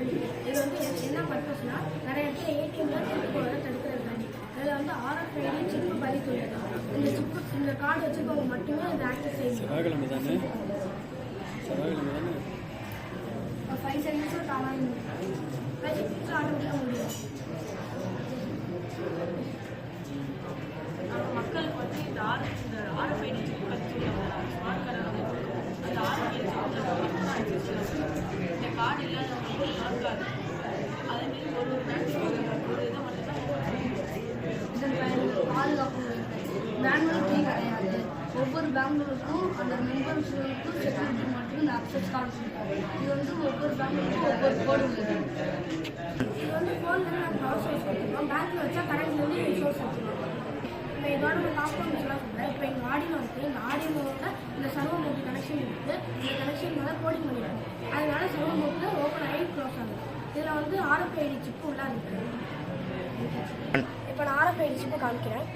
இது வந்து என்ன பர்பஸ்னா நிறைய இடத்துல ஏடிஎம்ல திருப்பி போகிறத தடுக்கிறதுக்காண்டி. இதில் வந்து RFID சிப்பு பதித்துள்ளது. இந்த கார்டு வச்சுருக்கவங்க மட்டுமே இந்த ஆக்சஸ் செய்யணும். 5 செகண்ட்ஸில் தானாக 5 செகண்ட்ஸில் ஆட்டோமேட்டிக்காக முடியும். மக்களுக்கு வந்து இந்த RFID சிப் பதித்துள்ள ஸ்மார்ட் கார்டை வந்து அந்த RFID இந்த கார்டு இல்லாதவங்களுக்கு ஸ்மார்ட் கார்டு அதேமாரி ஒரு இதை மட்டும்தான் பாதுகாப்பு பேங்க்ல ஃப்ரீ கிடையாது. ஒவ்வொரு பேங்க்களுக்கும் அந்த மெம்பர்ஸுக்கும் செக்யூரிட்டி மட்டும் இந்த அக்சஸ் கார்டு கொடுப்பாங்க. இது வந்து ஒவ்வொரு பேங்க்களுக்கும் ஒவ்வொரு கோடு உள்ளது. இது வந்து ஃபோனில் நாங்கள் பவர் சோர்ஸ் கொடுத்துருக்கோம். பேங்க்கில் வச்சா கரண்ட்லேருந்து சோர்ஸ் வச்சுருக்கோம். இப்போ இதோட ஒரு காம்பவுண்ட்ஸ்லாம் சொல்கிறேன். இப்போ எங்கள் ஆடியோ இருக்குது. இந்த ஆடியோவோட இந்த சர்வர் மோட் கனெக்ஷன் இருக்குது. இந்த கனெக்ஷன் மேலே கோடிங் பண்ணிடுவோம். அதனால சர்வர் மோட்டில் ஓப்பன் ஆகி க்ளோஸ் ஆகும். இதில் வந்து RFID சிப்பு உள்ள இருக்குது. இப்போ நான் RFID சிப்பை காமிக்கிறேன்.